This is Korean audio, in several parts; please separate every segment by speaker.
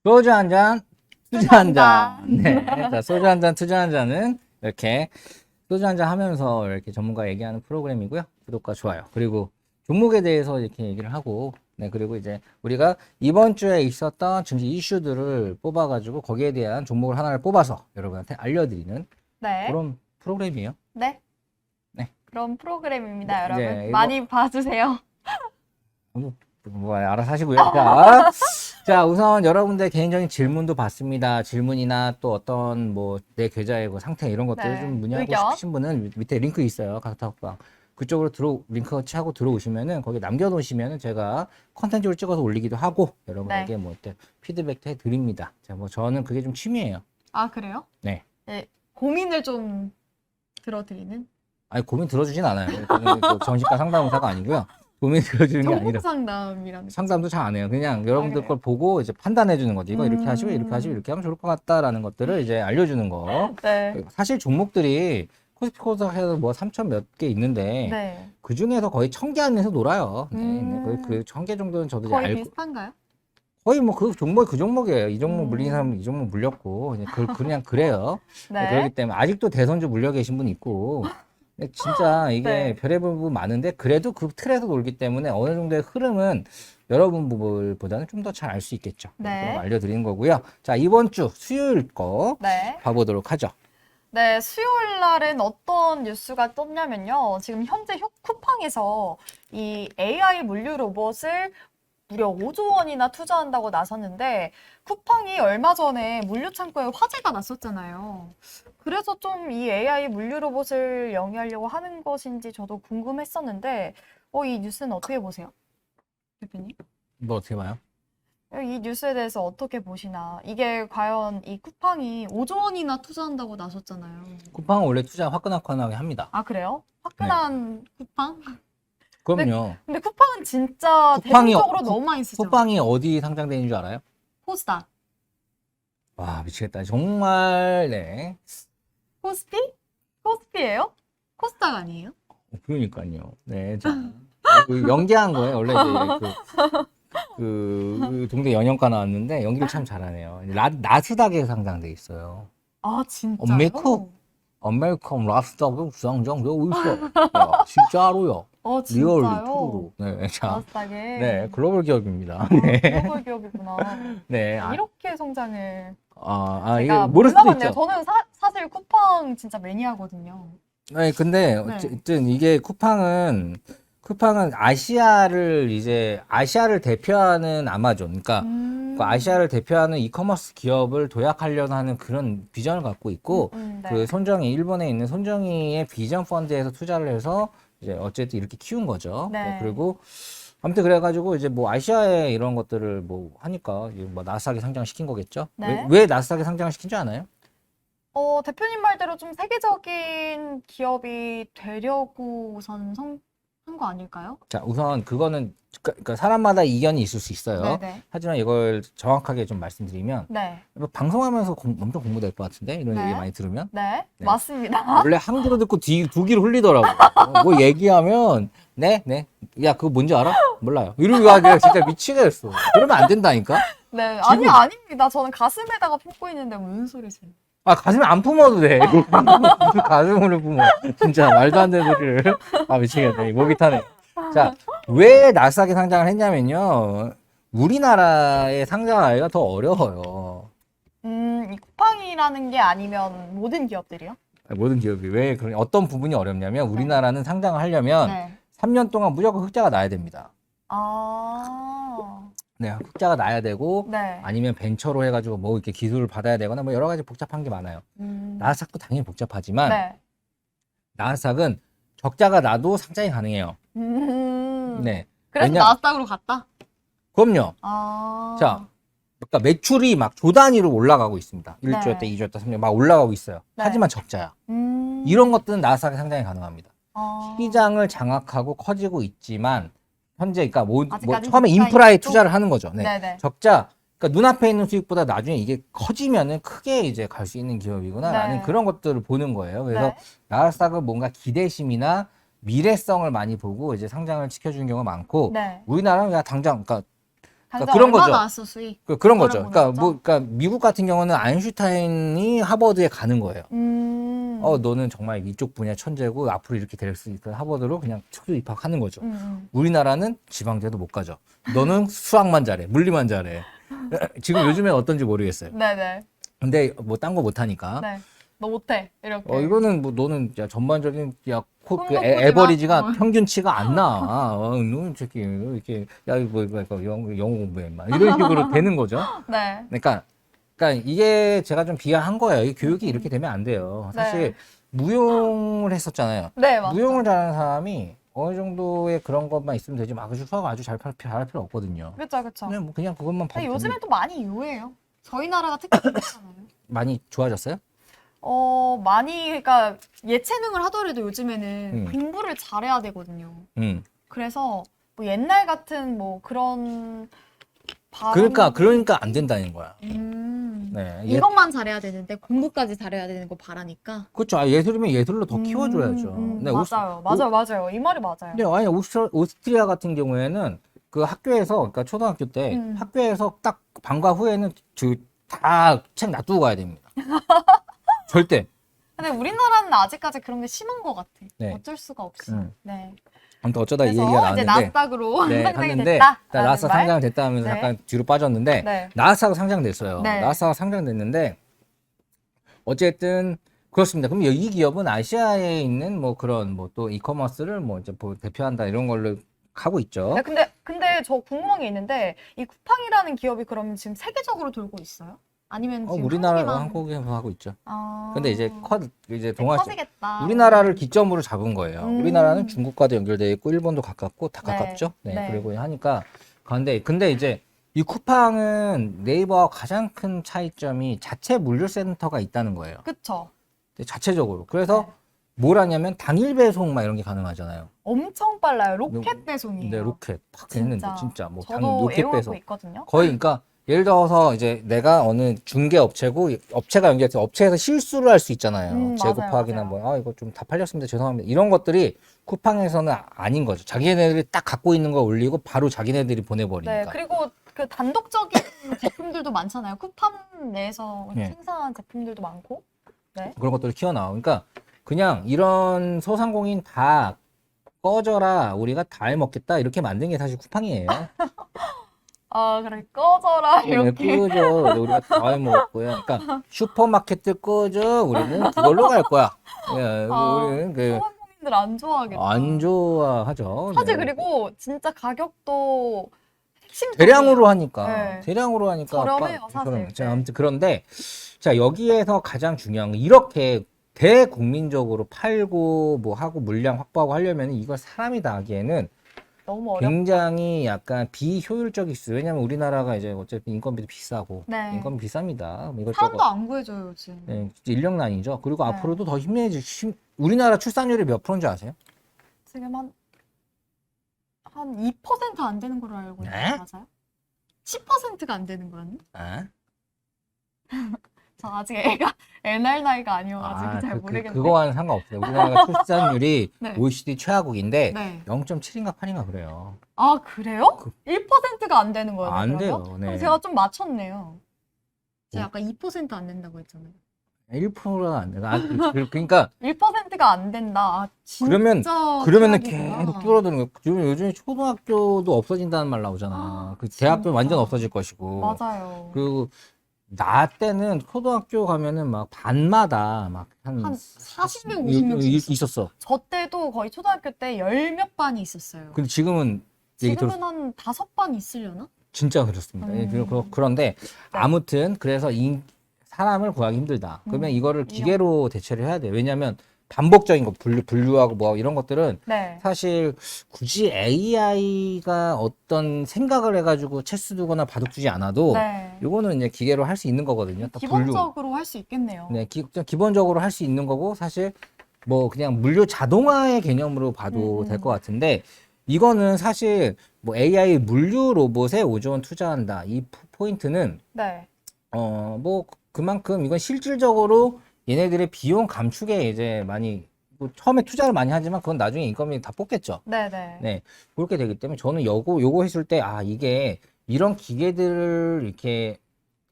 Speaker 1: 소주 한 잔, 투자 한 잔.
Speaker 2: 투자한다.
Speaker 1: 네. 자, 소주 한 잔, 투자 한 잔은 이렇게 소주 한 잔 하면서 이렇게 전문가 얘기하는 프로그램이고요. 구독과 좋아요. 그리고 종목에 대해서 이렇게 얘기를 하고, 네. 그리고 이제 우리가 이번 주에 있었던 증시 이슈들을 뽑아가지고 거기에 대한 종목을 하나를 뽑아서 여러분한테 알려드리는
Speaker 2: 네.
Speaker 1: 그런 프로그램이에요.
Speaker 2: 네.
Speaker 1: 네.
Speaker 2: 그런 프로그램입니다,
Speaker 1: 네,
Speaker 2: 여러분.
Speaker 1: 네, 이거-
Speaker 2: 많이 봐주세요.
Speaker 1: 뭐 알아서 하시고요. 자, 자, 우선 여러분들 개인적인 질문도 받습니다. 질문이나 또 어떤 뭐 내 계좌의 그 상태 이런 것들
Speaker 2: 네,
Speaker 1: 좀 문의하고
Speaker 2: 의견.
Speaker 1: 싶으신 분은 밑에 링크 있어요. 카카오톡방. 그쪽으로 링크 터치하고 들어오시면은 거기 남겨놓으시면은 제가 컨텐츠를 찍어서 올리기도 하고 여러분에게 뭐 어때 피드백도 해드립니다. 자, 뭐 저는 그게 좀 취미예요.
Speaker 2: 아, 그래요?
Speaker 1: 네.
Speaker 2: 네. 고민을 좀 들어드리는?
Speaker 1: 아니 고민 들어주진 않아요. 저는 그 정신과 상담의사가 아니고요. 고민 들어주는 게 아니라.
Speaker 2: 정보상담이라는 거.
Speaker 1: 상담도 잘 안 해요. 그냥 여러분들
Speaker 2: 그래요?
Speaker 1: 걸 보고 이제 판단해 주는 거지. 이거 이렇게 하시고 이렇게
Speaker 2: 음.
Speaker 1: 하시고 이렇게 하면 좋을 것 같다라는 것들을 이제 알려주는 거.
Speaker 2: 네.
Speaker 1: 사실 종목들이 코스피 코스닥에서 뭐 3천 몇 개 있는데
Speaker 2: 네.
Speaker 1: 그 중에서 거의 1,000개 안에서 놀아요. 네, 네. 거의
Speaker 2: 음.
Speaker 1: 그 1,000개 정도는 저도 이제
Speaker 2: 거의
Speaker 1: 알고
Speaker 2: 비슷한가요?
Speaker 1: 거의 뭐 그 종목이 그 종목이에요. 이 종목 물린
Speaker 2: 음.
Speaker 1: 사람은 이 종목 물렸고 그냥 그래요.
Speaker 2: 네.
Speaker 1: 그렇기 때문에 아직도 대선주 물려 계신 분 있고 근데 진짜 이게
Speaker 2: 네.
Speaker 1: 별의별 부분 많은데 그래도 그 틀에서 놀기 때문에 어느 정도의 흐름은 여러분들보다는 좀 더 잘 알 수 있겠죠.
Speaker 2: 네.
Speaker 1: 그럼 알려드리는 거고요. 자, 이번 주 수요일 거
Speaker 2: 네.
Speaker 1: 봐보도록 하죠.
Speaker 2: 네, 수요일 날은 어떤 뉴스가 떴냐면요. 지금 현재 쿠팡에서 이 AI 물류 로봇을 무려 5조 원이나 투자한다고 나섰는데 쿠팡이 얼마 전에 물류 창고에 화재가 났었잖아요. 그래서 좀 이 AI 물류 로봇을 영위하려고 하는 것인지 저도 궁금했었는데 이 뉴스는 어떻게 보세요? 대표님?
Speaker 1: 뭐 어떻게 봐요?
Speaker 2: 이 뉴스에 대해서 어떻게 보시나? 이게 과연 이 쿠팡이 5조 원이나 투자한다고 나섰잖아요.
Speaker 1: 쿠팡은 원래 투자 화끈화끈하게 합니다.
Speaker 2: 아, 그래요? 화끈한 쿠팡?
Speaker 1: 그럼요.
Speaker 2: 근데 쿠팡은 진짜
Speaker 1: 쿠팡이
Speaker 2: 대중적으로
Speaker 1: 쿠-
Speaker 2: 너무 많이 쓰죠.
Speaker 1: 쿠팡이 어디 상장되어 있는 줄 알아요?
Speaker 2: 코스닥.
Speaker 1: 와, 미치겠다. 정말, 네.
Speaker 2: 코스피? 코스피예요? 코스닥 아니에요?
Speaker 1: 그러니까요. 네, 자. 연기한 거예요. 원래 이제 그 동대 연영가 나왔는데 연기를 참 잘하네요. 나스닥에 상장돼 있어요.
Speaker 2: 아, 진짜요?
Speaker 1: 아메리칸 나스닥에 상장되어 있어. 야, 진짜로요. 리얼리
Speaker 2: 진짜요?
Speaker 1: 트루로. 네, 자,
Speaker 2: 나스닥에.
Speaker 1: 네, 글로벌 기업입니다.
Speaker 2: 글로벌 기업이구나.
Speaker 1: 네,
Speaker 2: 이렇게 성장을
Speaker 1: 이게
Speaker 2: 제가
Speaker 1: 모를 수도
Speaker 2: 몰라봤네요.
Speaker 1: 있죠.
Speaker 2: 저는 사실 쿠팡 진짜 매니아거든요.
Speaker 1: 네, 근데
Speaker 2: 네.
Speaker 1: 어쨌든 이게 쿠팡은 아시아를 대표하는 아마존, 그러니까 그 아시아를 대표하는 이커머스 기업을 도약하려는 하는 그런 비전을 갖고 있고,
Speaker 2: 네.
Speaker 1: 그 일본에 있는 손정희의 비전 펀드에서 투자를 해서 이제 어쨌든 이렇게 키운 거죠.
Speaker 2: 네.
Speaker 1: 그리고 아무튼 그래가지고 이제 뭐 아시아에 이런 것들을 뭐 하니까 이제 뭐 나스닥에 상장시킨 거겠죠.
Speaker 2: 네.
Speaker 1: 왜 나스닥에 상장을 시킨 줄 아나요?
Speaker 2: 대표님 말대로 좀 세계적인 기업이 되려고 우선 한 거 아닐까요?
Speaker 1: 자, 우선 그거는 그러니까 사람마다 이견이 있을 수 있어요.
Speaker 2: 네네.
Speaker 1: 하지만 이걸 정확하게 좀 말씀드리면
Speaker 2: 네.
Speaker 1: 뭐 방송하면서 엄청 공부될 것 같은데 이런
Speaker 2: 네.
Speaker 1: 얘기 많이 들으면
Speaker 2: 네.
Speaker 1: 네.
Speaker 2: 맞습니다.
Speaker 1: 원래 한 귀로 듣고 두 귀로 흘리더라고. 뭐 얘기하면 네, 야 그거 뭔지 알아? 몰라요. 이러고 내가 진짜 미치겠어. 그러면 안 된다니까.
Speaker 2: 네.
Speaker 1: 지금-
Speaker 2: 아닙니다. 저는 가슴에다가 품고 있는데 무슨 소리세요?
Speaker 1: 아 가슴에 안 품어도 돼. 무슨 가슴으로 품어. 진짜 말도 안 되는 소리를. 아 미치겠네. 목이 타네. 자, 왜 나스닥에 상장을 했냐면요. 우리나라에 상장하기가 더 어려워요.
Speaker 2: 이 쿠팡이라는 게 아니면 모든 기업들이요?
Speaker 1: 모든 기업이 왜 그런 어떤 부분이 어렵냐면 우리나라는 상장을 하려면
Speaker 2: 네.
Speaker 1: 3년 동안 무조건 흑자가 나야 됩니다.
Speaker 2: 아.
Speaker 1: 네, 흑자가 나야 되고
Speaker 2: 네.
Speaker 1: 아니면 벤처로 해가지고 뭐 이렇게 기술을 받아야 되거나 뭐 여러 가지 복잡한 게 많아요. 나스닥도 당연히 복잡하지만
Speaker 2: 네.
Speaker 1: 나스닥은 적자가 나도 상장이 가능해요. 네,
Speaker 2: 그래서 나스닥으로 갔다?
Speaker 1: 그럼요.
Speaker 2: 아.
Speaker 1: 자, 그러니까 매출이 막 조 단위로 올라가고 있습니다. 1조 때,
Speaker 2: 네.
Speaker 1: 2조 때, 3조 막 올라가고 있어요.
Speaker 2: 네.
Speaker 1: 하지만 적자야.
Speaker 2: 음.
Speaker 1: 이런 것들은 나스닥에 상장이 가능합니다.
Speaker 2: 아.
Speaker 1: 시장을 장악하고 커지고 있지만 현재 그러니까 뭐
Speaker 2: 아직까지
Speaker 1: 처음에
Speaker 2: 적자
Speaker 1: 인프라에
Speaker 2: 있고?
Speaker 1: 투자를 하는 거죠. 네.
Speaker 2: 네네.
Speaker 1: 적자 그러니까 눈앞에 있는 수익보다 나중에 이게 커지면은 크게 이제 갈 수 있는 기업이구나라는
Speaker 2: 네.
Speaker 1: 그런 것들을 보는 거예요. 그래서
Speaker 2: 네.
Speaker 1: 나스닥은 뭔가 기대심이나 미래성을 많이 보고 이제 상장을 시켜주는 경우가 많고
Speaker 2: 네.
Speaker 1: 우리나라는 그냥 당장 그러니까
Speaker 2: 당장
Speaker 1: 그런
Speaker 2: 얼마
Speaker 1: 거죠.
Speaker 2: 나왔어, 수익?
Speaker 1: 그런 거죠.
Speaker 2: 그거를
Speaker 1: 그러니까
Speaker 2: 보는 거죠?
Speaker 1: 그러니까 미국 같은 경우는 아인슈타인이 하버드에 가는 거예요.
Speaker 2: 음.
Speaker 1: 너는 정말 이쪽 분야 천재고 앞으로 이렇게 될 수 있어. 하버드로 그냥 특수 입학하는 거죠.
Speaker 2: 음.
Speaker 1: 우리나라는 지방대도 못 가죠. 너는 수학만 잘해, 물리만 잘해. 지금 요즘에 어떤지 모르겠어요.
Speaker 2: 네네.
Speaker 1: 근데 뭐 딴 거 못하니까.
Speaker 2: 네. 너 못해. 이렇게.
Speaker 1: 이거는 뭐 너는 야, 전반적인 그
Speaker 2: 꿈도 꾸지 마.
Speaker 1: 에버리지가 평균치가 안 나. 너는 저기 이렇게 야 이거 영어 공부해 막 이런 식으로 되는 거죠.
Speaker 2: 네.
Speaker 1: 그러니까 이게 제가 좀 비하한 거예요. 이 교육이 이렇게 되면 안 돼요. 사실
Speaker 2: 네.
Speaker 1: 무용을 했었잖아요.
Speaker 2: 네, 맞죠.
Speaker 1: 무용을 잘하는 사람이 어느 정도의 그런 것만 있으면 되지 막 아주 수학 아주 잘할 필요 없거든요.
Speaker 2: 그쵸, 그쵸.
Speaker 1: 그냥 뭐 그냥 그것만
Speaker 2: 근데
Speaker 1: 봐도
Speaker 2: 요즘엔 또 많이 유해요. 저희 나라가 특히 그렇잖아요.
Speaker 1: 많이 좋아졌어요?
Speaker 2: 많이, 그러니까 예체능을 하더라도 요즘에는
Speaker 1: 음.
Speaker 2: 공부를 잘해야 되거든요.
Speaker 1: 음.
Speaker 2: 그래서 뭐 옛날 같은 뭐 그런
Speaker 1: 그러니까 안 된다는 거야. 네.
Speaker 2: 이것만 잘해야 되는데 공부까지 잘해야 되는 거 바라니까.
Speaker 1: 그렇죠. 예술이면 예술로 더 키워줘야죠. 네,
Speaker 2: 맞아요. 이 말이 맞아요.
Speaker 1: 근데 아니 오스트리아 같은 경우에는 그 학교에서 그러니까 초등학교 때 학교에서 딱 방과 후에는 다 책 놔두고 가야 됩니다. 절대.
Speaker 2: 근데 우리나라는 아직까지 그런 게 심한 것 같아.
Speaker 1: 네.
Speaker 2: 어쩔 수가 없어. 네.
Speaker 1: 아무튼 어쩌다 이
Speaker 2: 그래서
Speaker 1: 얘기가
Speaker 2: 이제
Speaker 1: 나왔는데
Speaker 2: 나스닥으로
Speaker 1: 네,
Speaker 2: 상장이
Speaker 1: 갔는데
Speaker 2: 됐다.
Speaker 1: 나스닥 상장 됐다 하면서
Speaker 2: 네.
Speaker 1: 약간 뒤로 빠졌는데
Speaker 2: 네.
Speaker 1: 나스닥 상장됐어요.
Speaker 2: 네.
Speaker 1: 나스닥 상장됐는데 어쨌든 그렇습니다. 그럼 이 기업은 아시아에 있는 뭐 그런 뭐 또 이커머스를 뭐 이제 대표한다 이런 걸로 하고 있죠.
Speaker 2: 네, 근데 저 궁금한 게 있는데 이 쿠팡이라는 기업이 그러면 지금 세계적으로 돌고 있어요? 아니면 지금
Speaker 1: 우리나라
Speaker 2: 한국에만?
Speaker 1: 한국에서 하고 있죠.
Speaker 2: 아,
Speaker 1: 근데 이제 동아시아
Speaker 2: 커지겠다.
Speaker 1: 우리나라를 기점으로 잡은 거예요.
Speaker 2: 음.
Speaker 1: 우리나라는 중국과도 연결돼 있고 일본도 가깝고 다
Speaker 2: 네.
Speaker 1: 가깝죠. 네,
Speaker 2: 네.
Speaker 1: 그리고 하니까 근데 이제 이 쿠팡은 네이버와 가장 큰 차이점이 자체 물류센터가 있다는 거예요.
Speaker 2: 그쵸.
Speaker 1: 자체적으로. 그래서
Speaker 2: 네.
Speaker 1: 뭘 하냐면 당일 배송 막 이런 게 가능하잖아요.
Speaker 2: 엄청 빨라요. 로켓 배송이에요.
Speaker 1: 네, 로켓 팍 했는데 진짜 뭐
Speaker 2: 저도
Speaker 1: 로켓
Speaker 2: 애용하고
Speaker 1: 배송.
Speaker 2: 있거든요.
Speaker 1: 거의 그러니까 예를 들어서 이제 내가 어느 중개 업체고 업체가 연결돼서 업체에서 실수를 할 수 있잖아요. 재고
Speaker 2: 맞아요,
Speaker 1: 파악이나
Speaker 2: 맞아요.
Speaker 1: 뭐 이거 좀 다 팔렸습니다. 죄송합니다. 이런 것들이 쿠팡에서는 아닌 거죠. 자기네들이 딱 갖고 있는 거 올리고 바로 자기네들이 보내버리니까.
Speaker 2: 네, 그리고 그 단독적인 제품들도 많잖아요. 쿠팡 내에서
Speaker 1: 네.
Speaker 2: 생산한 제품들도 많고. 네.
Speaker 1: 그런 것들을 키워나와. 그러니까 그냥 이런 소상공인 다 꺼져라. 우리가 다 해먹겠다. 이렇게 만든 게 사실 쿠팡이에요.
Speaker 2: 아, 그래. 꺼져라.
Speaker 1: 네,
Speaker 2: 이렇게.
Speaker 1: 끄죠. 우리가 다 해먹었고요. 그러니까 슈퍼마켓들 끄죠. 우리는 그걸로 갈 거야. 예, 우리는
Speaker 2: 소상공인들 안 좋아하겠다.
Speaker 1: 안 좋아하죠.
Speaker 2: 사실
Speaker 1: 네.
Speaker 2: 그리고 진짜 가격도 핵심적이에요.
Speaker 1: 대량으로 하니까.
Speaker 2: 네.
Speaker 1: 대량으로 하니까.
Speaker 2: 저렴해요, 사실.
Speaker 1: 자,
Speaker 2: 네.
Speaker 1: 아무튼 그런데 자, 여기에서 가장 중요한 건 이렇게 대국민적으로 팔고 뭐 하고 물량 확보하고 하려면 이걸 사람이 다 하기에는
Speaker 2: 너무 어렵다.
Speaker 1: 굉장히 약간 비효율적일 수. 왜냐면 우리나라가 이제 어쨌든 인건비도 비싸고
Speaker 2: 네.
Speaker 1: 인건비 비쌉니다. 뭐 이것저것.
Speaker 2: 사람도 안 구해줘요, 요즘.
Speaker 1: 네, 진짜 인력난이죠. 그리고
Speaker 2: 네.
Speaker 1: 앞으로도 더 우리나라 출산율이 몇 프로인 줄 아세요?
Speaker 2: 지금 한 2%안 되는 걸로 알고 있는데,
Speaker 1: 네?
Speaker 2: 맞아요? 10%가 안 되는 거였나?
Speaker 1: 아?
Speaker 2: 저 아직 애 날 나이가 아니어가지고 잘 모르겠는데.
Speaker 1: 그거와는 상관없어요. 우리나라가 출산율이
Speaker 2: 네.
Speaker 1: OECD 최하국인데
Speaker 2: 네.
Speaker 1: 0.7인가 8인가 그래요.
Speaker 2: 아, 그래요?
Speaker 1: 그-
Speaker 2: 1%가 안 되는 거예요?
Speaker 1: 안
Speaker 2: 그러면?
Speaker 1: 돼요. 네.
Speaker 2: 그럼 제가 좀 맞췄네요. 제가
Speaker 1: 네.
Speaker 2: 아까 2%안 된다고 했잖아요.
Speaker 1: 1%가 안 돼요. 그러니까
Speaker 2: 1%가 안 된다. 아, 진짜
Speaker 1: 그러면은
Speaker 2: 최악이구나.
Speaker 1: 계속 줄어드는 거예요. 요즘에 초등학교도 없어진다는 말 나오잖아. 그 대학교
Speaker 2: 진짜.
Speaker 1: 완전 없어질 것이고.
Speaker 2: 맞아요.
Speaker 1: 그리고 나 때는 초등학교 가면은 막 반마다 막
Speaker 2: 한
Speaker 1: 한
Speaker 2: 40명, 50명
Speaker 1: 있었어.
Speaker 2: 저 때도 거의 초등학교 때 10몇 반이 있었어요.
Speaker 1: 근데 지금은 얘기 들었
Speaker 2: 지금은 한 5반 있으려나?
Speaker 1: 진짜 그렇습니다. 예,
Speaker 2: 네.
Speaker 1: 그런데 아무튼 그래서 사람을 구하기 힘들다. 그러면 이거를 기계로 대체를 해야 돼. 왜냐하면 반복적인 거 분류하고 뭐 이런 것들은
Speaker 2: 네.
Speaker 1: 사실 굳이 AI가 어떤 생각을 해가지고 체스 두거나 바둑 두지 않아도
Speaker 2: 네.
Speaker 1: 이거는 이제 기계로 할 수 있는 거거든요. 딱 분류.
Speaker 2: 기본적으로 할 수 있겠네요.
Speaker 1: 네, 기본적으로 할 수 있는 거고 사실 뭐 그냥 물류 자동화의 개념으로 봐도 될 것 같은데 이거는 사실 뭐 AI 물류 로봇에 5조 원 투자한다. 이 포인트는
Speaker 2: 네.
Speaker 1: 뭐 그만큼 이건 실질적으로 얘네들의 비용 감축에 이제 많이 뭐 처음에 투자를 많이 하지만 그건 나중에 인건비 다 뽑겠죠.
Speaker 2: 네네.
Speaker 1: 네, 그렇게 되기 때문에 저는 요거 했을 때 이게 이런 기계들을 이렇게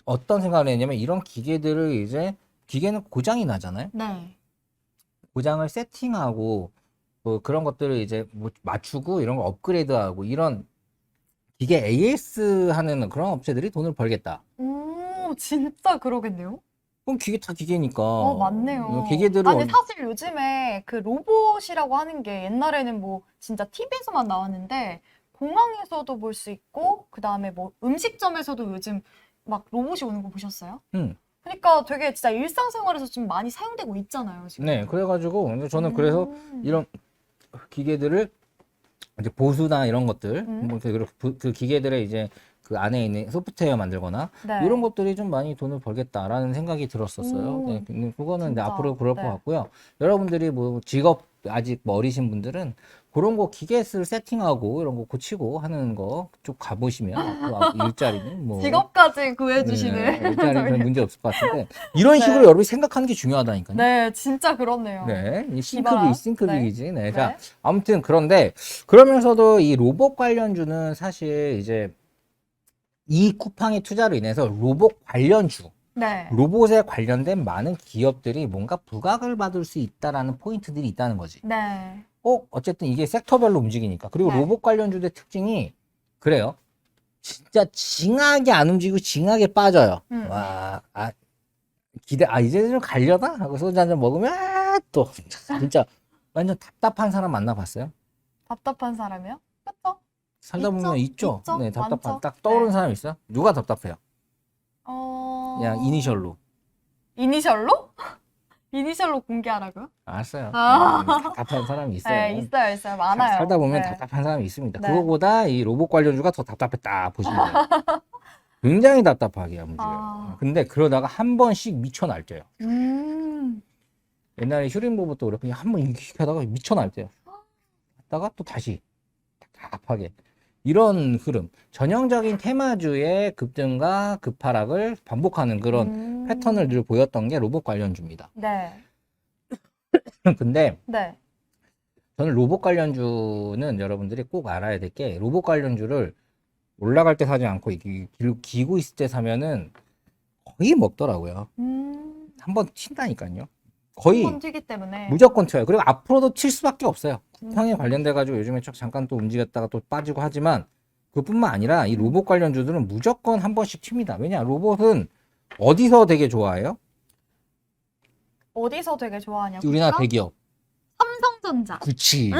Speaker 1: 어떤 생각을 했냐면 이런 기계들을 이제 기계는 고장이 나잖아요.
Speaker 2: 네.
Speaker 1: 고장을 세팅하고 뭐 그런 것들을 이제 뭐 맞추고 이런 거 업그레이드하고 이런 기계 AS 하는 그런 업체들이 돈을 벌겠다.
Speaker 2: 오, 진짜 그러겠네요.
Speaker 1: 그럼 기계 다 기계니까.
Speaker 2: 맞네요.
Speaker 1: 기계들을
Speaker 2: 아니, 사실 요즘에 그 로봇이라고 하는 게 옛날에는 뭐 진짜 TV에서만 나왔는데 공항에서도 볼 수 있고, 그 다음에 뭐 음식점에서도 요즘 막 로봇이 오는 거 보셨어요?
Speaker 1: 음,
Speaker 2: 그러니까 되게 진짜 일상생활에서 좀 많이 사용되고 있잖아요, 지금.
Speaker 1: 네, 그래가지고 이제 저는 그래서 이런 기계들을 이제 보수나 이런 것들,
Speaker 2: 음.
Speaker 1: 그 기계들의 이제 그 안에 있는 소프트웨어 만들거나 이런
Speaker 2: 네.
Speaker 1: 것들이 좀 많이 돈을 벌겠다라는 생각이 들었었어요. 네,
Speaker 2: 오,
Speaker 1: 근데 그거는 이제
Speaker 2: 진짜.
Speaker 1: 앞으로 그럴 것
Speaker 2: 네.
Speaker 1: 같고요. 여러분들이 뭐 직업 아직 뭐 어리신 분들은 그런 거 기계를 세팅하고 이런 거 고치고 하는 거 쭉 가보시면 앞으로 일자리는 뭐
Speaker 2: 직업까지
Speaker 1: 네,
Speaker 2: 구해주시는
Speaker 1: 일자리는 별
Speaker 2: 저희.
Speaker 1: 문제 없을 것 같은데 이런 식으로
Speaker 2: 네.
Speaker 1: 여러분이 생각하는 게 중요하다니까요.
Speaker 2: 네, 진짜 그렇네요.
Speaker 1: 네, 이
Speaker 2: 기발한. 네.
Speaker 1: 싱크빅이지. 네, 자,
Speaker 2: 네.
Speaker 1: 아무튼 그런데 그러면서도 이 로봇 관련주는 사실 이제 이 쿠팡의 투자로 인해서 로봇 관련주,
Speaker 2: 네.
Speaker 1: 로봇에 관련된 많은 기업들이 뭔가 부각을 받을 수 있다라는 포인트들이 있다는 거지.
Speaker 2: 네.
Speaker 1: 어쨌든 이게 섹터별로 움직이니까. 그리고
Speaker 2: 네.
Speaker 1: 로봇 관련주의 특징이 그래요. 진짜 징하게 안 움직이고 징하게 빠져요.
Speaker 2: 음.
Speaker 1: 와, 이제 좀 가려나? 하고 소주 한 잔 먹으면, 또, 진짜, 완전 답답한 사람 만나봤어요?
Speaker 2: 답답한 사람이요? 그쵸?
Speaker 1: 살다 보면 있죠?
Speaker 2: 있죠?
Speaker 1: 네, 답답한,
Speaker 2: 많죠?
Speaker 1: 딱 떠오르는
Speaker 2: 네.
Speaker 1: 사람 있어요? 누가 답답해요? 그냥
Speaker 2: 어,
Speaker 1: 이니셜로.
Speaker 2: 이니셜로? 이니셜로 공개하라고요?
Speaker 1: 알았어요.
Speaker 2: 아,
Speaker 1: 답답한 사람이
Speaker 2: 네,
Speaker 1: 있어요.
Speaker 2: 있어요, 있어요. 많아요.
Speaker 1: 살다 보면
Speaker 2: 네.
Speaker 1: 답답한 사람이 있습니다.
Speaker 2: 네.
Speaker 1: 그거보다 이 로봇 관련주가 더 답답했다 보시면 돼요. 굉장히 답답하게 움직여요.
Speaker 2: 아,
Speaker 1: 근데 그러다가 한 번씩 미쳐 날때요.
Speaker 2: 음,
Speaker 1: 옛날에 휴림 로봇도 그렇고 한 번 이렇게 하다가 미쳐 날때요. 하다가 또 다시 답답하게. 이런 흐름, 전형적인 테마주의 급등과 급하락을 반복하는 그런 패턴을 늘 보였던 게 로봇 관련주입니다.
Speaker 2: 네.
Speaker 1: 근데
Speaker 2: 네.
Speaker 1: 저는 로봇 관련주는 여러분들이 꼭 알아야 될 게 로봇 관련주를 올라갈 때 사지 않고 이게 기고 있을 때 사면은 거의 먹더라고요. 한번 튄다니까요. 거의
Speaker 2: 한번 튀기 때문에.
Speaker 1: 무조건 튀어요. 그리고 앞으로도 칠 수밖에 없어요.
Speaker 2: 음.
Speaker 1: 쿠팡에 관련돼 가지고 요즘에 잠깐 또 움직였다가 또 빠지고 하지만 그뿐만 아니라 이 로봇 관련주들은 무조건 한 번씩 튑니다. 왜냐? 로봇은 어디서 되게 좋아해요?
Speaker 2: 어디서 되게 좋아하냐고?
Speaker 1: 우리나라 대기업.
Speaker 2: 삼성전자.
Speaker 1: 그치.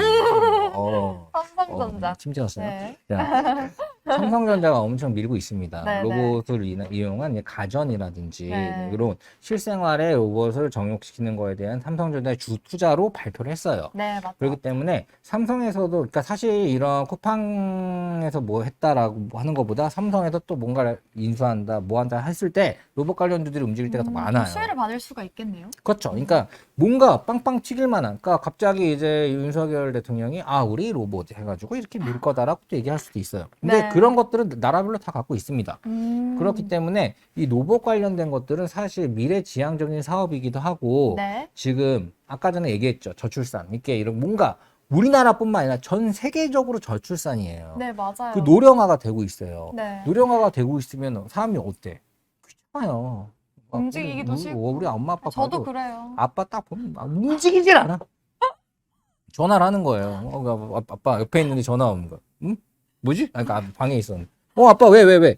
Speaker 2: 삼성전자.
Speaker 1: 침체였어요.
Speaker 2: 네.
Speaker 1: 자, 삼성전자가 엄청 밀고 있습니다.
Speaker 2: 네,
Speaker 1: 로봇을 이용한 이제 가전이라든지
Speaker 2: 네.
Speaker 1: 이런 실생활의 로봇을 정육시키는 거에 대한 삼성전자의 주 투자로 발표를 했어요.
Speaker 2: 네, 맞죠.
Speaker 1: 그렇기 때문에 삼성에서도 그러니까 사실 이런 쿠팡에서 뭐 했다라고 하는 것보다 삼성에서 또 뭔가를 인수한다, 뭐 한다 했을 때 로봇 관련주들이 움직일 때가 더 많아요.
Speaker 2: 수혜를 받을 수가 있겠네요.
Speaker 1: 그렇죠. 그러니까 뭔가 빵빵 튀길 만한, 그러니까 갑자기 이제 윤석열 대통령이 우리 로봇 해가지고 이렇게 밀 거다라고 또 얘기할 수도 있어요. 근데
Speaker 2: 네.
Speaker 1: 그런 것들은 나라별로 다 갖고 있습니다.
Speaker 2: 음.
Speaker 1: 그렇기 때문에 이 로봇 관련된 것들은 사실 미래지향적인 사업이기도 하고
Speaker 2: 네.
Speaker 1: 지금 아까 전에 얘기했죠. 저출산. 이렇게 이런 뭔가 우리나라뿐만 아니라 전 세계적으로 저출산이에요.
Speaker 2: 네, 맞아요.
Speaker 1: 그 노령화가 되고 있어요.
Speaker 2: 네.
Speaker 1: 노령화가 되고 있으면 사람이 어때? 귀찮아요.
Speaker 2: 움직이기도 싫고.
Speaker 1: 우리 엄마 아빠
Speaker 2: 저도
Speaker 1: 봐도
Speaker 2: 그래요.
Speaker 1: 아빠 딱 보면 움직이질 않아. 전화를 하는 거예요. 아빠 옆에 있는데 전화 오는 거야. 응? 뭐지? 그러니까 방에 있었는데. 아빠 왜?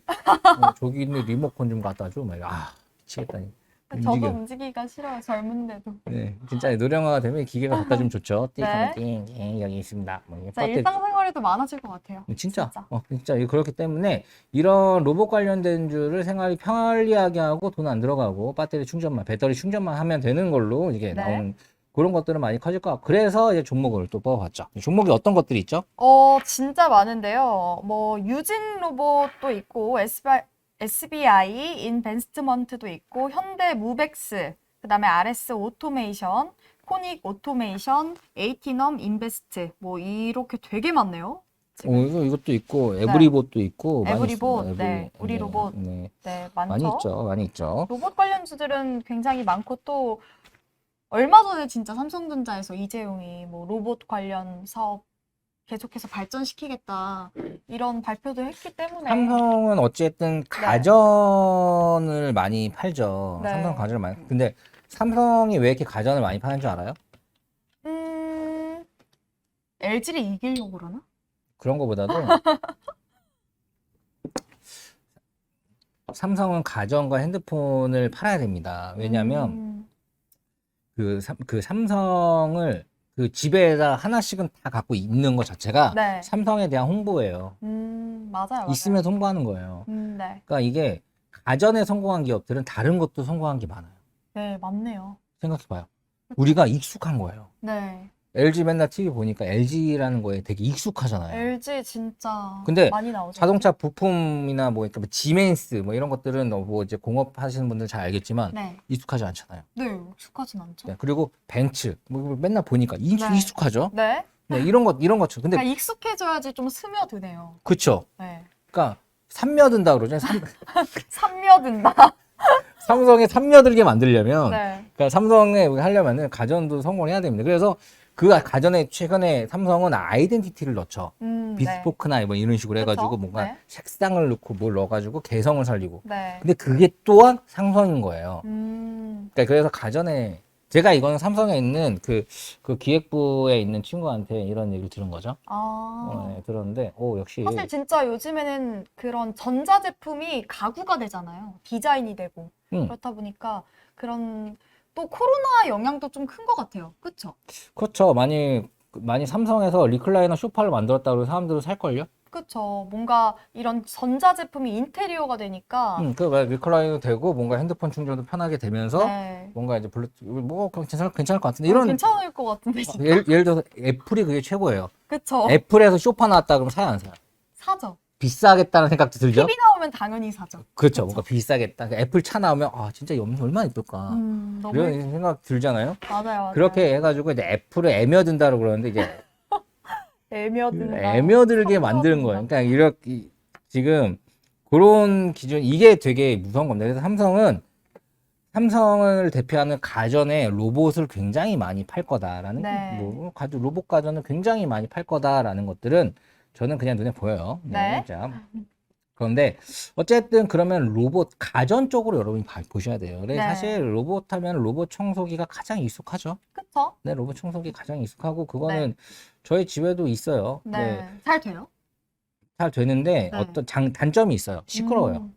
Speaker 1: 저기 있는 리모컨 좀 갖다 줘. 막 미치겠다.
Speaker 2: 저도
Speaker 1: 움직여.
Speaker 2: 움직이기가 싫어요. 젊은데도.
Speaker 1: 네, 진짜 노령화가 되면 기계가 갖다 주면 좋죠. 띵
Speaker 2: 네.
Speaker 1: 하면 띵 여기 있습니다. 뭐
Speaker 2: 진짜 일상생활에도 많아질 것 같아요.
Speaker 1: 진짜,
Speaker 2: 진짜.
Speaker 1: 진짜 그렇기 때문에 이런 로봇 관련된 주를 생활이 편리하게 하고 돈 안 들어가고 배터리 충전만 하면 되는 걸로 이게
Speaker 2: 네.
Speaker 1: 나오는 그런 것들은 많이 커질 것 같고 그래서 이제 종목을 또 뽑아봤죠. 종목이 어떤 것들이 있죠?
Speaker 2: 진짜 많은데요. 뭐 유진 로봇도 있고 SBI 인베스트먼트도 있고 현대 무벡스, 그다음에 RS 오토메이션, 코닉 오토메이션, 에이티넘 인베스트 뭐 이렇게 되게 많네요. 지금.
Speaker 1: 이것도 있고 에브리봇도 있고 많이
Speaker 2: 에브리봇,
Speaker 1: 있습니다.
Speaker 2: 네, 우리 로봇.
Speaker 1: 네.
Speaker 2: 네,
Speaker 1: 많이
Speaker 2: 많죠.
Speaker 1: 많이 있죠.
Speaker 2: 로봇 관련주들은 굉장히 많고 또 얼마 전에 진짜 삼성전자에서 이재용이 뭐 로봇 관련 사업 계속해서 발전시키겠다 이런 발표도 했기 때문에
Speaker 1: 삼성은 어쨌든 가전을 많이 팔죠.
Speaker 2: 네.
Speaker 1: 삼성 가전을 많이. 근데 삼성이 왜 이렇게 가전을 많이 파는 줄 알아요?
Speaker 2: LG를 이기려고 그러나?
Speaker 1: 그런 거보다도 삼성은 가전과 핸드폰을 팔아야 됩니다. 왜냐하면 그 삼성을 그 집에다 하나씩은 다 갖고 있는 것 자체가
Speaker 2: 네.
Speaker 1: 삼성에 대한 홍보예요.
Speaker 2: 맞아요.
Speaker 1: 있으면 홍보하는 거예요.
Speaker 2: 네.
Speaker 1: 그러니까 이게 가전에 성공한 기업들은 다른 것도 성공한 게 많아요.
Speaker 2: 네, 맞네요.
Speaker 1: 생각해봐요. 우리가 익숙한 거예요.
Speaker 2: 네.
Speaker 1: LG 맨날 TV 보니까 LG라는 거에 되게 익숙하잖아요.
Speaker 2: LG 진짜
Speaker 1: 근데
Speaker 2: 많이 나오죠.
Speaker 1: 자동차 부품이나 뭐 지멘스 뭐 이런 것들은 뭐 이제 공업 하시는 분들 잘 알겠지만
Speaker 2: 네.
Speaker 1: 익숙하지 않잖아요.
Speaker 2: 네, 익숙하진 않죠.
Speaker 1: 네, 그리고 벤츠 뭐 맨날 보니까
Speaker 2: 네.
Speaker 1: 익숙하죠.
Speaker 2: 네.
Speaker 1: 네, 이런 것처럼. 근데
Speaker 2: 그러니까 익숙해져야지 좀 스며드네요.
Speaker 1: 그쵸.
Speaker 2: 네.
Speaker 1: 그러니까 삼며든다 그러죠.
Speaker 2: 삼며든다.
Speaker 1: 삼성에 삼며들게 만들려면
Speaker 2: 네.
Speaker 1: 그러니까 삼성에 하려면은 가전도 성공해야 됩니다. 그래서 그 가전에 최근에 삼성은 아이덴티티를 넣죠.
Speaker 2: 네.
Speaker 1: 비스포크나 뭐 이런 식으로 해가지고
Speaker 2: 그쵸?
Speaker 1: 뭔가
Speaker 2: 네.
Speaker 1: 색상을 넣고 뭘 넣어가지고 개성을 살리고.
Speaker 2: 네.
Speaker 1: 근데 그게 또한 삼성인 거예요.
Speaker 2: 음.
Speaker 1: 그러니까 그래서 가전에 제가 이거는 삼성에 있는 그 기획부에 있는 친구한테 이런 얘기를 들은 거죠. 네, 들었는데, 역시.
Speaker 2: 사실 진짜 요즘에는 그런 전자제품이 가구가 되잖아요. 디자인이 되고. 그렇다 보니까 그런 또 코로나 영향도 좀 큰 것 같아요. 그쵸?
Speaker 1: 그렇죠. 많이 삼성에서 리클라이너 소파를 만들었다고 해서 사람들은 살걸요?
Speaker 2: 그쵸. 뭔가 이런 전자제품이 인테리어가 되니까.
Speaker 1: 리클라이너 되고 뭔가 핸드폰 충전도 편하게 되면서
Speaker 2: 네.
Speaker 1: 뭔가 이제 뭐 괜찮을 것 같은데
Speaker 2: 괜찮을 것 같은데 진짜.
Speaker 1: 예를 들어서 애플이 그게 최고예요.
Speaker 2: 그쵸.
Speaker 1: 애플에서 쇼파 나왔다 그러면 사요 안 사요?
Speaker 2: 사죠.
Speaker 1: 비싸겠다는 생각도 들죠?
Speaker 2: TV 나오면 당연히 사죠.
Speaker 1: 그렇죠. 뭔가 비싸겠다. 애플 차 나오면 진짜 얼마나 이쁠까.
Speaker 2: 너무
Speaker 1: 이런 생각 들잖아요.
Speaker 2: 맞아요.
Speaker 1: 그렇게 해가지고 이제 애플을 애며든다고 그러는데 이제
Speaker 2: 애며든다.
Speaker 1: 애며들게 만드는 거예요. 그러니까 이렇게 지금 그런 기준 이게 되게 무서운 겁니다. 그래서 삼성을 대표하는 가전에 로봇을 굉장히 많이 팔 거다라는
Speaker 2: 네.
Speaker 1: 로봇 가전을 굉장히 많이 팔 거다라는 것들은 저는 그냥 눈에 보여요.
Speaker 2: 네.
Speaker 1: 자, 그런데 어쨌든 그러면 로봇 가전 쪽으로 여러분이 보셔야 돼요. 그래
Speaker 2: 네.
Speaker 1: 사실 로봇 하면 로봇 청소기가 가장 익숙하죠.
Speaker 2: 그쵸?
Speaker 1: 네, 로봇 청소기 가장 익숙하고 그거는 저희 집에도 있어요.
Speaker 2: 네. 잘 돼요?
Speaker 1: 잘 되는데
Speaker 2: 네.
Speaker 1: 어떤 단점이 있어요. 시끄러워요.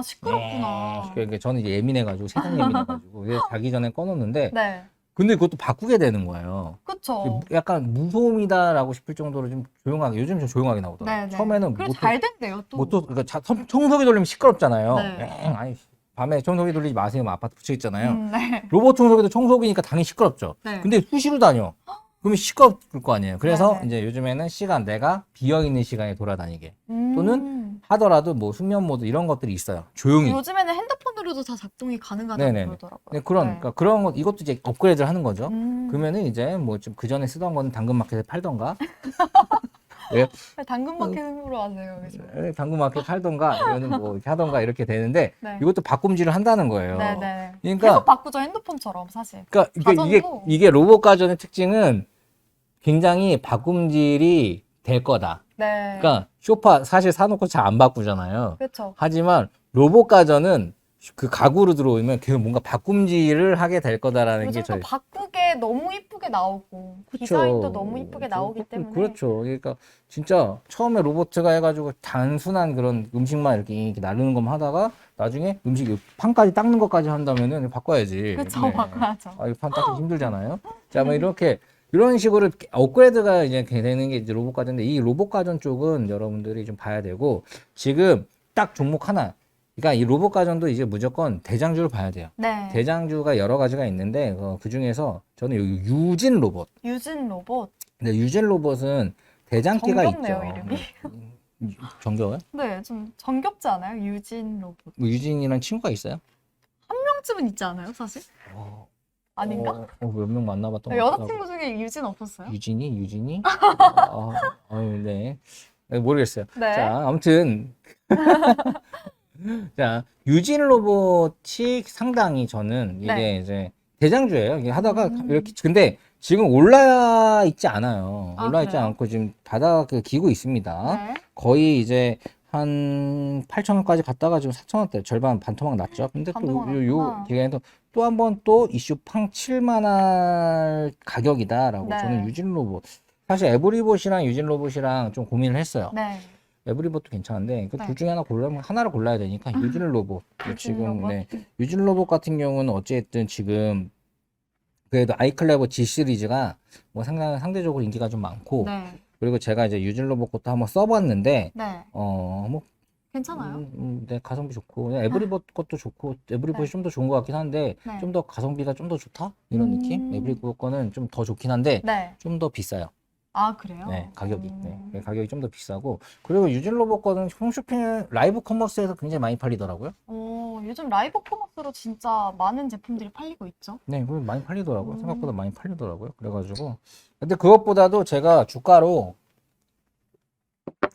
Speaker 2: 시끄럽구나.
Speaker 1: 그러니까 저는 이제 예민해가지고 세상 예민해가지고 그래서 자기 전에 꺼놓는데
Speaker 2: 네.
Speaker 1: 근데 그것도 바꾸게 되는 거예요.
Speaker 2: 그쵸.
Speaker 1: 약간 무소음이다라고 싶을 정도로 좀 조용하게 요즘 좀 조용하게 나오더라고요.
Speaker 2: 네.
Speaker 1: 처음에는
Speaker 2: 그리고 잘 된대요, 또.
Speaker 1: 그러니까 청소기 돌리면 시끄럽잖아요.
Speaker 2: 네.
Speaker 1: 아니 밤에 청소기 돌리지 마세요. 막 아파트 붙여 있잖아요.
Speaker 2: 네.
Speaker 1: 로봇 청소기도 청소기니까 당연히 시끄럽죠.
Speaker 2: 네.
Speaker 1: 근데 수시로 다녀. 그러면 시끄러울 거 아니에요. 그래서
Speaker 2: 네네.
Speaker 1: 이제 요즘에는 내가 비어있는 시간에 돌아다니게 또는 하더라도 뭐 숙면 모드 이런 것들이 있어요. 조용히.
Speaker 2: 요즘에는 핸드폰으로도 다 작동이 가능하다고
Speaker 1: 네네네.
Speaker 2: 그러더라고요.
Speaker 1: 네, 그러니까 그런 것 이것도 이제 업그레이드를 하는 거죠.
Speaker 2: 음.
Speaker 1: 그러면은 이제 뭐 좀 그 전에 쓰던 거는 당근마켓에 팔던가, 예,
Speaker 2: 당근마켓 흥으로 하세요. 그죠?
Speaker 1: 당근마켓 팔던가, 이거는 뭐 이렇게 하던가 이렇게 되는데
Speaker 2: 네.
Speaker 1: 이것도 바꿈질을 한다는 거예요.
Speaker 2: 네네.
Speaker 1: 그러니까
Speaker 2: 계속 바꾸죠, 핸드폰처럼 사실.
Speaker 1: 그러니까
Speaker 2: 가전도.
Speaker 1: 이게 로봇 가전의 특징은 굉장히 바꿈질이 될 거다.
Speaker 2: 네.
Speaker 1: 그러니까 소파 사실 사놓고 잘 안 바꾸잖아요.
Speaker 2: 그렇죠.
Speaker 1: 하지만 로봇 가전은 그 가구로 들어오면 계속 뭔가 바꿈질을 하게 될 거다라는 게
Speaker 2: 요즘
Speaker 1: 저희.
Speaker 2: 또 바꾸게 너무 이쁘게 나오고
Speaker 1: 그쵸.
Speaker 2: 디자인도 너무 이쁘게 나오기 때문에.
Speaker 1: 그렇죠. 그러니까 진짜 처음에 로봇가 해가지고 단순한 그런 음식만 이렇게 나르는 것만 하다가 나중에 판까지 닦는 것까지 한다면은 바꿔야지.
Speaker 2: 그쵸,
Speaker 1: 네.
Speaker 2: 바꿔야죠.
Speaker 1: 이판 닦기 힘들잖아요. 자, 뭐 이런 식으로 업그레이드가 이제 되는 게 이제 로봇 가전인데 이 로봇 가전 쪽은 여러분들이 좀 봐야 되고 지금 딱 종목 하나. 그러니까 이 로봇 가전도 이제 무조건 대장주를 봐야 돼요.
Speaker 2: 네.
Speaker 1: 대장주가 여러 가지가 있는데 그 중에서 저는 요 유진 로봇.
Speaker 2: 유진 로봇.
Speaker 1: 근데 유진 로봇은 대장기가
Speaker 2: 정겹네요,
Speaker 1: 있죠.
Speaker 2: 이름이.
Speaker 1: 정겨워요?
Speaker 2: 네, 좀 정겹지 않아요? 유진 로봇.
Speaker 1: 뭐 유진이란 친구가 있어요?
Speaker 2: 한 명쯤은 있지 않아요, 사실? 아닌가?
Speaker 1: 몇 명 만나봤던 것 같아요.
Speaker 2: 여자친구 중에 유진 없었어요?
Speaker 1: 유진이? 네. 모르겠어요.
Speaker 2: 네.
Speaker 1: 자, 아무튼 자, 유진 로봇이 상당히 저는 이게
Speaker 2: 네.
Speaker 1: 이제 대장주예요. 이게 하다가
Speaker 2: 음.
Speaker 1: 이렇게 근데 지금 올라 있지 않아요.
Speaker 2: 아,
Speaker 1: 올라 있지
Speaker 2: 그래요?
Speaker 1: 않고 지금 바닥 그 기고 있습니다.
Speaker 2: 네.
Speaker 1: 거의 이제 한 8,000원까지 갔다가 지금 4,000원대 절반 반토막 났죠. 근데
Speaker 2: 반토막
Speaker 1: 또 요
Speaker 2: 났구나.
Speaker 1: 기간에도 또 한 번 또 이슈 팡 칠만할 가격이다라고
Speaker 2: 네.
Speaker 1: 저는 유진 로봇 사실 에브리봇이랑 유진 로봇이랑 좀 고민을 했어요.
Speaker 2: 네.
Speaker 1: 에브리봇도 괜찮은데 그
Speaker 2: 네.
Speaker 1: 둘 중에 하나 고르면 하나를 골라야 되니까 유진 로봇.
Speaker 2: 유진
Speaker 1: 지금
Speaker 2: 로봇?
Speaker 1: 네. 유진 로봇 같은 경우는 어쨌든 지금 그래도 아이클레버 G 시리즈가 뭐 상대적으로 인기가 좀 많고
Speaker 2: 네.
Speaker 1: 그리고 제가 이제 유진 로봇 것도 한번 써봤는데
Speaker 2: 네.
Speaker 1: 뭐
Speaker 2: 괜찮아요?
Speaker 1: 네, 가성비 좋고 그냥 에브리봇 것도 좋고 에브리봇이
Speaker 2: 네.
Speaker 1: 좀 더 좋은 것 같긴 한데
Speaker 2: 네.
Speaker 1: 좀 더 가성비가 좀 더 좋다 이런 느낌. 에브리봇 거는 좀 더 좋긴 한데
Speaker 2: 네.
Speaker 1: 좀 더 비싸요.
Speaker 2: 아, 그래요?
Speaker 1: 네, 가격이. 네, 가격이 좀 더 비싸고. 그리고 유진 로봇 거는 홈쇼핑 라이브 커머스에서 굉장히 많이 팔리더라고요.
Speaker 2: 요즘 라이브 커머스로 진짜 많은 제품들이 팔리고 있죠.
Speaker 1: 네, 그거 많이 팔리더라고요.
Speaker 2: 음.
Speaker 1: 생각보다 많이 팔리더라고요. 그래가지고. 근데 그것보다도 제가 주가로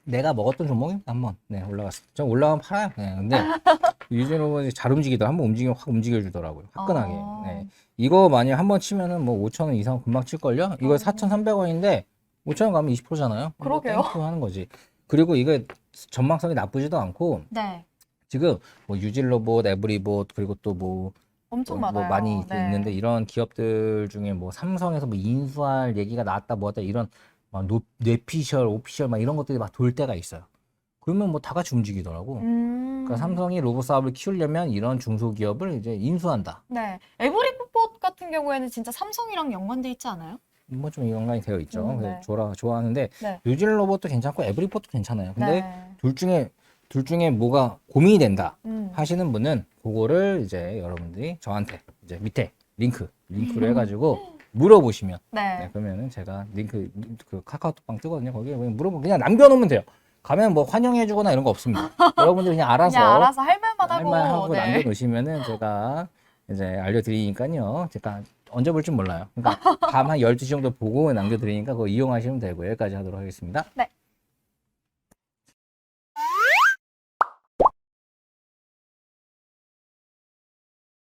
Speaker 1: 내가 먹었던 종목이 한번 네, 올라갔어요. 저 올라가면 팔아요. 네, 근데 유진 로봇이 잘 움직이더라. 한번 움직이면 확 움직여주더라고요. 화끈하게.
Speaker 2: 아.
Speaker 1: 네. 이거 만약 한번 치면은 뭐 5,000원 이상 금방 칠걸요? 이거 4,300원인데 5,000원 가면 20%잖아요.
Speaker 2: 그러게요.
Speaker 1: 땡큐 하는 거지. 그리고 이거 전망성이 나쁘지도 않고
Speaker 2: 네.
Speaker 1: 지금 뭐 유진 로봇, 에브리봇 그리고 또 뭐
Speaker 2: 엄청 많아요.
Speaker 1: 많이
Speaker 2: 네.
Speaker 1: 있는데 이런 기업들 중에 뭐 삼성에서 뭐 인수할 얘기가 나왔다 뭐다 이런 막 뇌피셜, 오피셜 막 이런 것들이 막 돌 때가 있어요. 그러면 뭐 다 같이 움직이더라고. 그러니까 삼성이 로봇 사업을 키우려면 이런 중소기업을 이제 인수한다.
Speaker 2: 네. 에브리봇 같은 경우에는 진짜 삼성이랑 연관돼 있지 않아요?
Speaker 1: 뭐 좀 연관이 되어 있죠.
Speaker 2: 네.
Speaker 1: 그래서 좋아하는데
Speaker 2: 네.
Speaker 1: 유진 로봇도 괜찮고 에브리봇도 괜찮아요. 근데
Speaker 2: 네.
Speaker 1: 둘 중에 뭐가 고민이 된다
Speaker 2: 음.
Speaker 1: 하시는 분은 그거를 이제 여러분들이 저한테 이제 밑에 링크로 해가지고 물어보시면 네,
Speaker 2: 네.
Speaker 1: 그러면은 제가 그 카카오톡방 뜨거든요. 거기에 그냥 그냥 남겨놓으면 돼요. 가면 뭐 환영해주거나 이런 거 없습니다. 여러분들 그냥 알아서
Speaker 2: 그냥 알아서 할 말만 하고.
Speaker 1: 할말 하고
Speaker 2: 네.
Speaker 1: 남겨놓으시면은 제가 이제 알려드리니까요. 제가 언제 볼 줄 몰라요. 그러니까 밤 한 12시 정도 보고 남겨드리니까 그거 이용하시면 되고 여기까지 하도록 하겠습니다.
Speaker 2: 네.